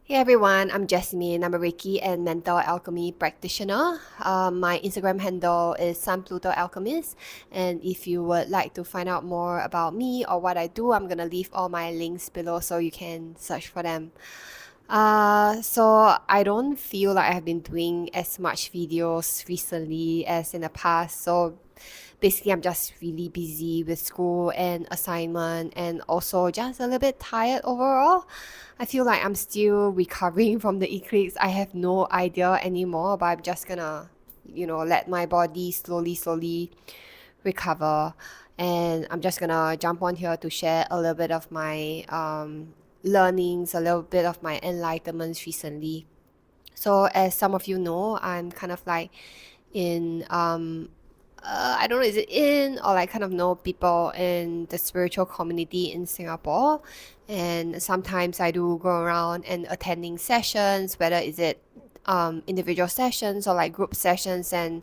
Hey everyone, I'm Jasmine. I'm a Reiki and Mental Alchemy practitioner. My Instagram handle is Sun Pluto Alchemist. And if you would like to find out more about me or what I do, I'm gonna leave all my links below so you can search for them. So I don't feel like I've been doing as much videos recently as in the past. So basically, I'm just really busy with school and assignment, and also just a little bit tired overall. I feel like I'm still recovering from the eclipse. I have no idea anymore, but I'm just gonna, let my body slowly recover. And I'm just gonna jump on here to share a little bit of my learnings, a little bit of my enlightenments recently. So, as some of you know, I'm kind of like in I don't know, is it in or like kind of know people in the spiritual community in Singapore. And sometimes I do go around and attending sessions, whether is it individual sessions or like group sessions and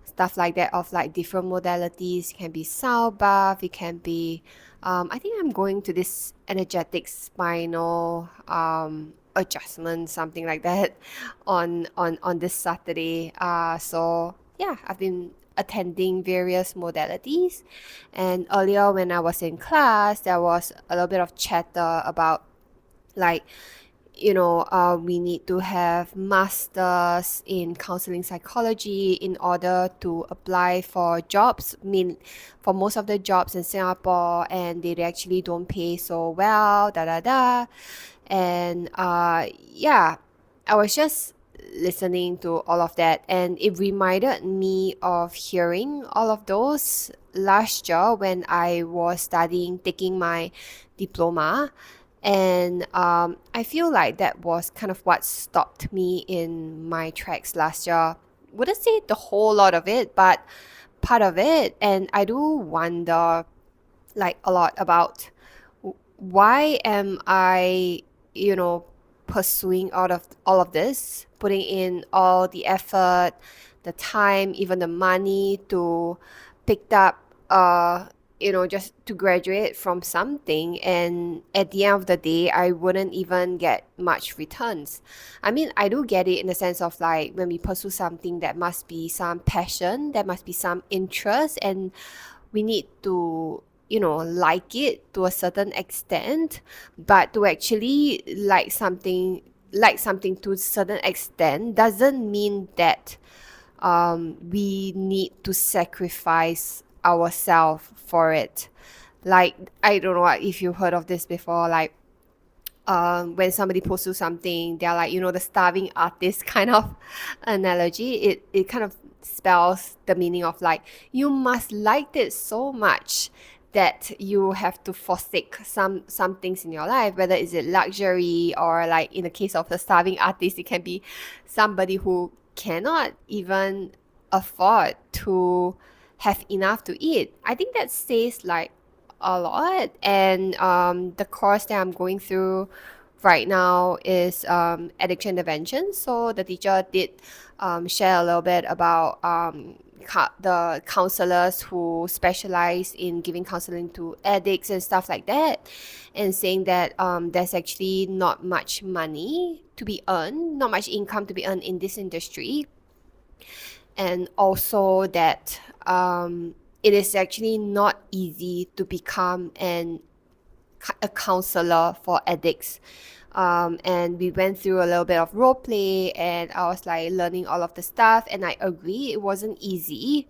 stuff like that of like different modalities. It can be sound bath, it can be I think I'm going to this energetic spinal adjustment, something like that, on this Saturday. So yeah, I've been attending various modalities, and earlier when I was in class, there was a little bit of chatter about like we need to have masters in counseling psychology in order to apply for jobs. I mean, for most of the jobs in Singapore, and they actually don't pay so well, da da da. And yeah, I was just listening to all of that, and it reminded me of hearing all of those last year when I was studying, taking my diploma. And I feel like that was kind of what stopped me in my tracks last year. Wouldn't say the whole lot of it, but part of it. And I do wonder like a lot about why am I, you know, pursuing out of all of this, putting in all the effort, the time, even the money to pick up, just to graduate from something, and at the end of the day, I wouldn't even get much returns. I mean, I do get it in the sense of like when we pursue something, that must be some passion, there must be some interest, and we need to like it to a certain extent, but to actually like something to a certain extent doesn't mean that we need to sacrifice ourselves for it. Like, I don't know if you've heard of this before, like when somebody pursues something, they're like, the starving artist kind of analogy. It kind of spells the meaning of like, you must like it so much that you have to forsake some things in your life, whether is it luxury, or like in the case of the starving artist, it can be somebody who cannot even afford to have enough to eat. I think that says like a lot. And the course that I'm going through right now is addiction intervention. So the teacher did share a little bit about the counselors who specialize in giving counseling to addicts and stuff like that, and saying that there's actually not much money to be earned, not much income to be earned in this industry, and also that it is actually not easy to become a counselor for addicts. And we went through a little bit of role play, and I was like learning all of the stuff, and I agree it wasn't easy,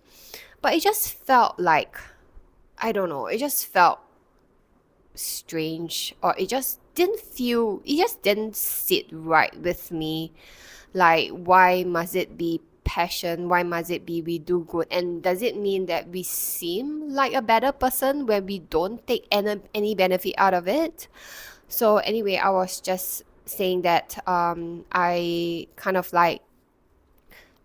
but it just felt like, I don't know, it just felt strange, or it just didn't sit right with me. Like, why must it be passion? Why must it be we do good? And does it mean that we seem like a better person when we don't take any benefit out of it? So anyway, I was just saying that I kind of like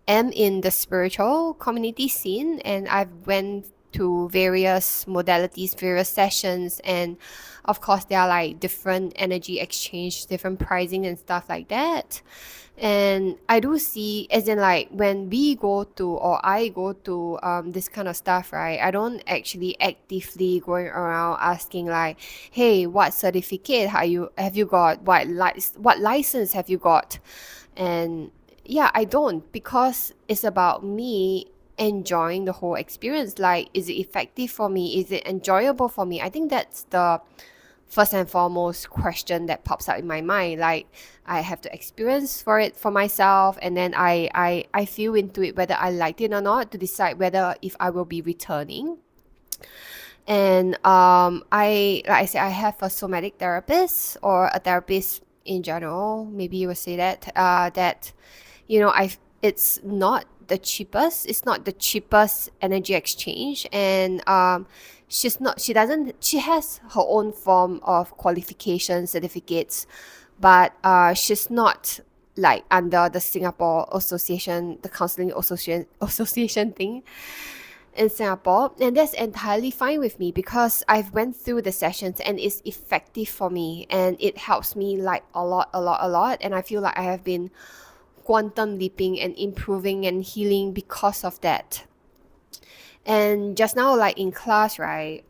am in the spiritual community scene, and I've went to various modalities, various sessions, and of course there are like different energy exchange, different pricing and stuff like that. And I do see, as in like when we go to, or I go to this kind of stuff, right? I don't actually actively going around asking like, hey, what certificate have you got? What license have you got? And yeah, I don't, because it's about me enjoying the whole experience. Like, is it effective for me? Is it enjoyable for me? I think that's the first and foremost question that pops up in my mind. Like, I have to experience for it for myself, and then I feel into it whether I liked it or not, to decide whether if I will be returning. And like I said, I have a somatic therapist, or a therapist in general, maybe you would say that, that, I it's not the cheapest. It's not the cheapest energy exchange, and she has her own form of qualification certificates, but she's not like under the Singapore Association, the counseling association thing in Singapore, and that's entirely fine with me, because I've went through the sessions and it's effective for me, and it helps me like a lot, and I feel like I have been quantum leaping and improving and healing because of that. And just now, like in class, right?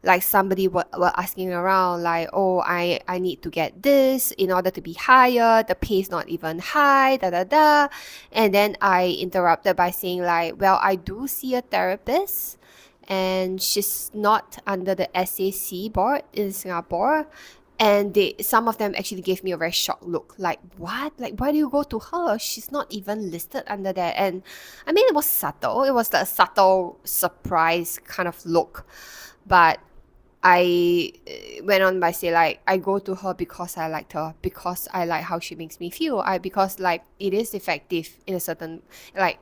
Like somebody were asking around, like, oh, I need to get this in order to be higher. The pay is not even high, da da da. And then I interrupted by saying, like, well, I do see a therapist, and she's not under the SAC board in Singapore. And some of them actually gave me a very shocked look, like, what? Like, why do you go to her? She's not even listed under there. And I mean, it was subtle. It was like a subtle surprise kind of look. But I went on by say, like, I go to her because I liked her, because I like how she makes me feel. Because like it is effective in a certain, like,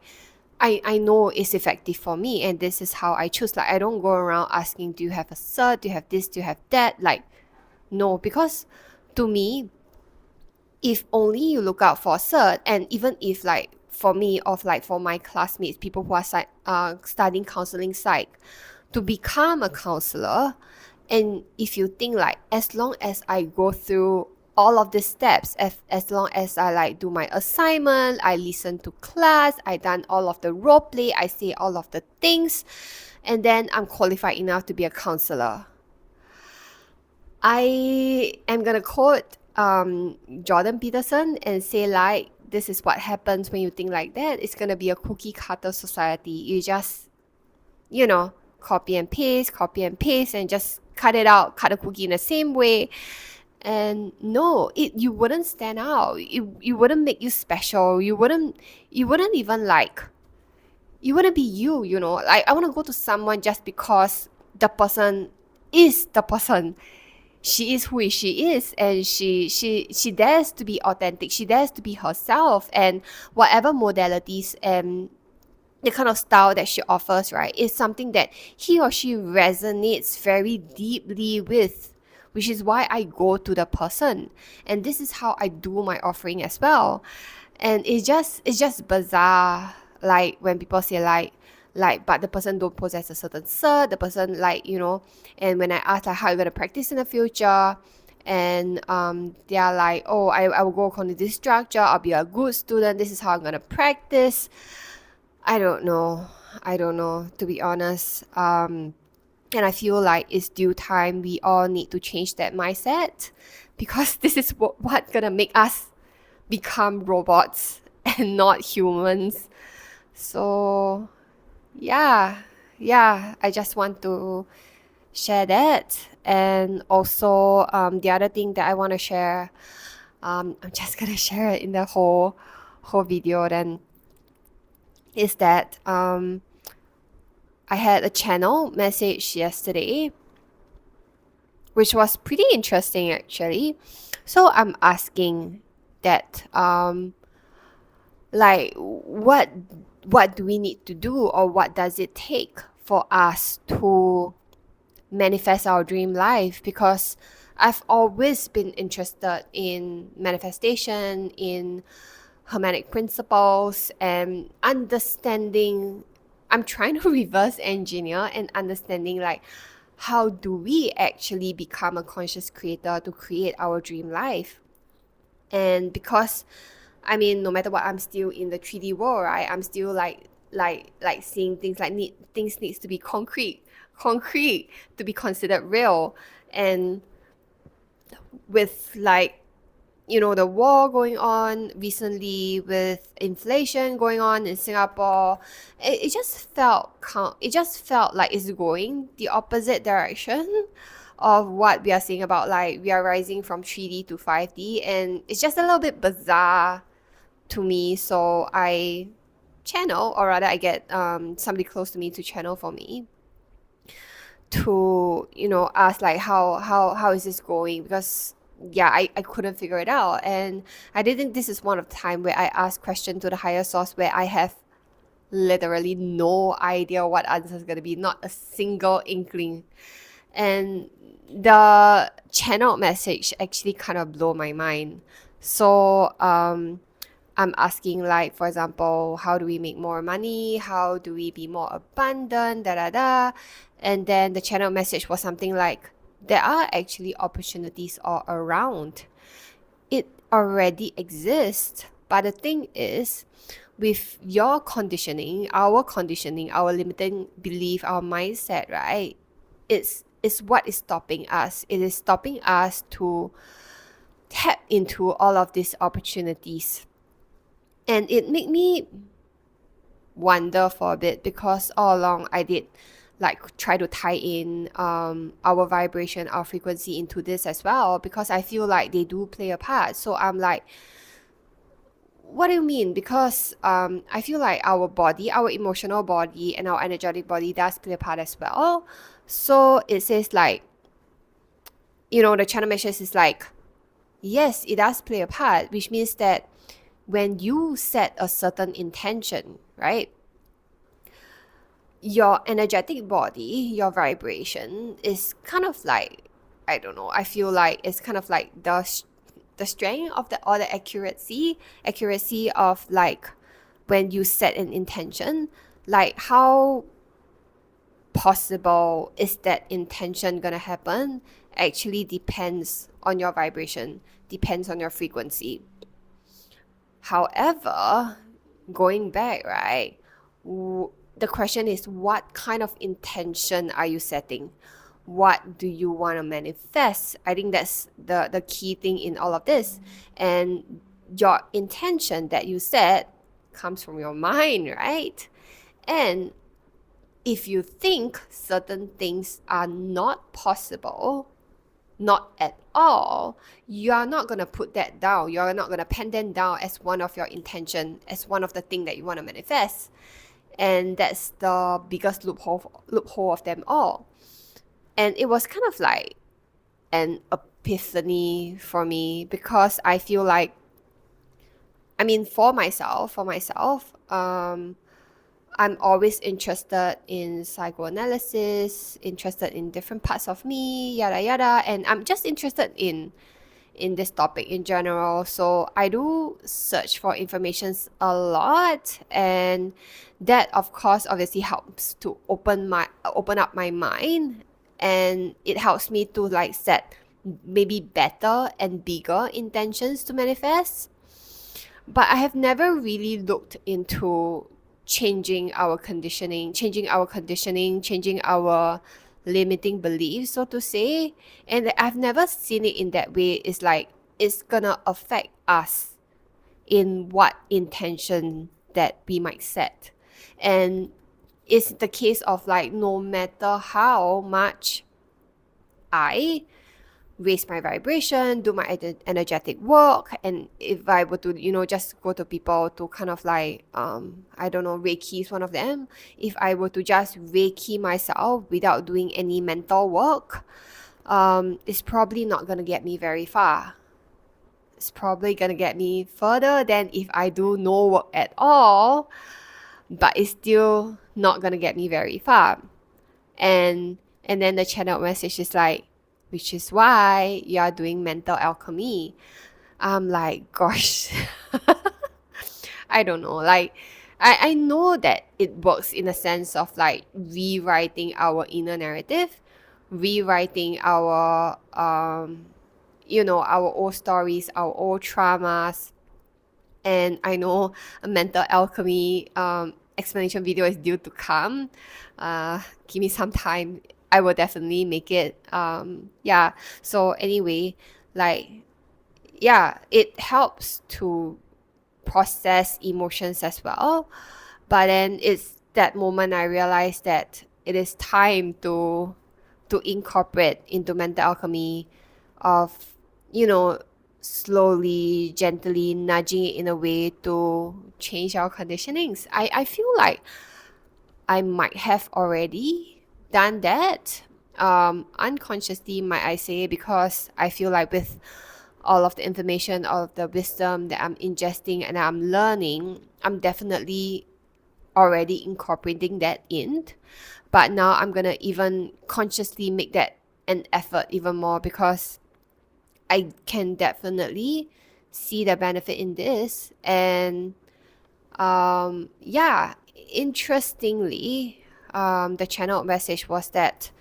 I know it's effective for me, and this is how I choose. Like, I don't go around asking, do you have a cert? Do you have this? Do you have that? Like, no, because to me, if only you look out for cert, and even if like for me, of like for my classmates, people who are studying counseling psych, to become a counselor, and if you think like, as long as I go through all of the steps, as long as I like do my assignment, I listen to class, I done all of the role play, I say all of the things, and then I'm qualified enough to be a counselor. I am gonna quote Jordan Peterson and say, like, this is what happens when you think like that. It's gonna be a cookie cutter society. You just, copy and paste, and just cut it out, cut a cookie in the same way. And no, you wouldn't stand out. You wouldn't make you special. You wouldn't even like, you wouldn't be you. Like, I want to go to someone just because the person is the person. She is who she is, and she dares to be authentic, she dares to be herself, and whatever modalities and the kind of style that she offers, right, is something that he or she resonates very deeply with, which is why I go to the person. And this is how I do my offering as well. And it's just bizarre, like when people say like, but the person don't possess a certain cert, the person, like, and when I ask like, how are you gonna practice in the future, and they are like, oh, I will go according to this structure, I'll be a good student, this is how I'm gonna practice. I don't know, to be honest. And I feel like it's due time we all need to change that mindset, because this is what gonna make us become robots and not humans. So yeah, I just want to share that. And also, the other thing that I want to share, I'm just gonna share it in the whole video then, is that I had a channel message yesterday, which was pretty interesting actually. So I'm asking that, like, what do we need to do, or what does it take for us to manifest our dream life? Because I've always been interested in manifestation, in Hermetic Principles, and understanding I'm trying to reverse engineer and understanding like how do we actually become a conscious creator to create our dream life. And because I mean, no matter what, I'm still in the 3D world, right? I'm still like seeing things like things needs to be concrete to be considered real. And with like the war going on recently, with inflation going on in Singapore, it just felt like it's going the opposite direction of what we are seeing about like we are rising from 3D to 5D, and it's just a little bit bizarre to me. So I channel, or rather I get somebody close to me to channel for me to ask like how is this going, because yeah, I couldn't figure it out. And I did think this is one of the time where I ask question to the higher source where I have literally no idea what answer is going to be, not a single inkling. And the channeled message actually kind of blew my mind. So I'm asking, like, for example, how do we make more money? How do we be more abundant? Da da da. And then the channel message was something like, there are actually opportunities all around. It already exists. But the thing is, with your conditioning, our limiting belief, our mindset, right? It's what is stopping us. It is stopping us to tap into all of these opportunities. And it made me wonder for a bit, because all along I did like try to tie in our vibration, our frequency into this as well, because I feel like they do play a part. So I'm like, what do you mean? Because I feel like our body, our emotional body and our energetic body does play a part as well. So it says like, the channel message is like, yes, it does play a part, which means that when you set a certain intention, right, your energetic body, your vibration is kind of like, I don't know, I feel like it's kind of like the strength of the, or the accuracy of like when you set an intention, like how possible is that intention gonna happen actually depends on your vibration, depends on your frequency. However, going back, right, the question is, what kind of intention are you setting? What do you want to manifest? I think that's the key thing in all of this. And your intention that you set comes from your mind, right? And if you think certain things are not possible, not at all, you are not going to put that down. You're not going to pen them down as one of your intention, as one of the thing that you want to manifest. And that's the biggest loophole of them all. And it was kind of like an epiphany for me, because I feel like, I mean, for myself, I'm always interested in psychoanalysis, interested in different parts of me, yada yada, and I'm just interested in this topic in general. So I do search for information a lot, and that of course obviously helps to open up my mind, and it helps me to like set maybe better and bigger intentions to manifest. But I have never really looked into changing our conditioning, changing our limiting beliefs, so to say. And I've never seen it in that way. It's like it's gonna affect us in what intention that we might set. And it's the case of like, no matter how much I raise my vibration, do my energetic work, and if I were to, just go to people to kind of like, I don't know, Reiki is one of them. If I were to just Reiki myself without doing any mental work, it's probably not gonna get me very far. It's probably gonna get me further than if I do no work at all, but it's still not gonna get me very far. And then the channel message is like, which is why you are doing mental alchemy. I'm like, gosh, I don't know. Like, I know that it works in a sense of like rewriting our inner narrative, rewriting our our old stories, our old traumas. And I know a mental alchemy explanation video is due to come. Give me some time. I will definitely make it. Yeah. So anyway, like, yeah, it helps to process emotions as well. But then it's that moment I realized that it is time to incorporate into mental alchemy of, you know, slowly, gently nudging it in a way to change our conditionings. I feel like I might have already done that. Unconsciously, might I say, because I feel like with all of the information, all of the wisdom that I'm ingesting and I'm learning, I'm definitely already incorporating that in. But now I'm gonna even consciously make that an effort even more, because I can definitely see the benefit in this. And yeah, interestingly, the channel message was that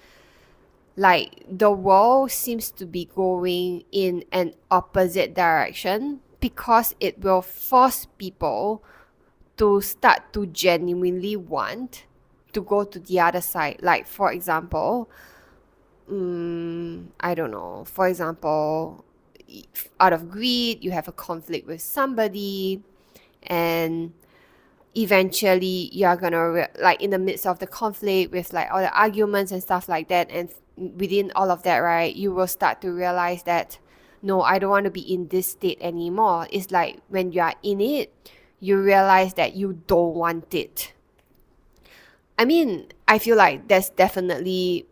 like the world seems to be going in an opposite direction, because it will force people to start to genuinely want to go to the other side. Like, for example, I don't know, for example, out of greed, you have a conflict with somebody, and eventually you're gonna like in the midst of the conflict with like all the arguments and stuff like that, and within all of that, right, you will start to realize that no, I don't want to be in this state anymore. It's like when you are in it, you realize that you don't want it. I mean, I feel like there's definitely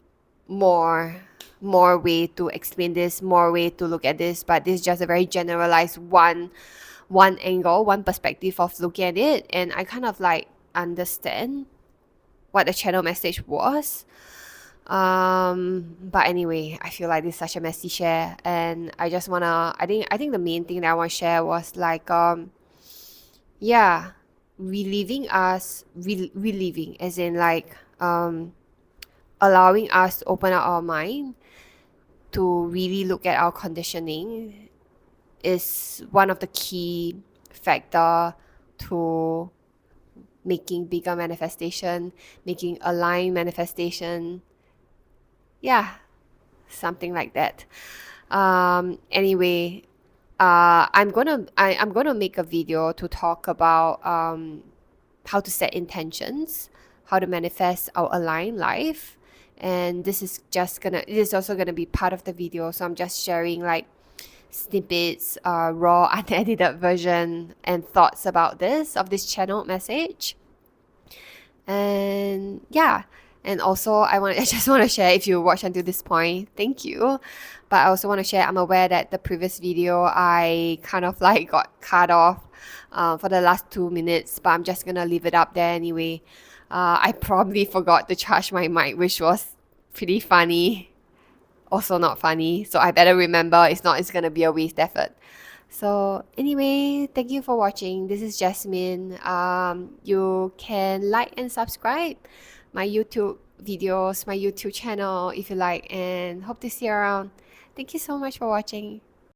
more more way to explain this, more way to look at this, but this is just a very generalized one angle, one perspective of looking at it, and I kind of like understand what the channel message was. But anyway, I feel like this is such a messy share, and I just wanna. I think the main thing that I want to share was like yeah, reliving, as in like allowing us to open up our mind to really look at our conditioning is one of the key factor to making bigger manifestation, making aligned manifestation. Yeah, something like that. Anyway, I'm gonna make a video to talk about how to set intentions, how to manifest our aligned life. And it is also gonna be part of the video. So I'm just sharing like snippets, raw, unedited version and thoughts about this channel message. And yeah, and also I just want to share, if you watch until this point, thank you. But I also want to share, I'm aware that the previous video I kind of like got cut off for the last 2 minutes, but I'm just gonna leave it up there anyway. I probably forgot to charge my mic, which was pretty funny, also not funny, so I better remember, it's gonna be a waste effort. So anyway, thank you for watching. This is Jasmine. You can like and subscribe my YouTube videos, my YouTube channel if you like, and hope to see you around. Thank you so much for watching.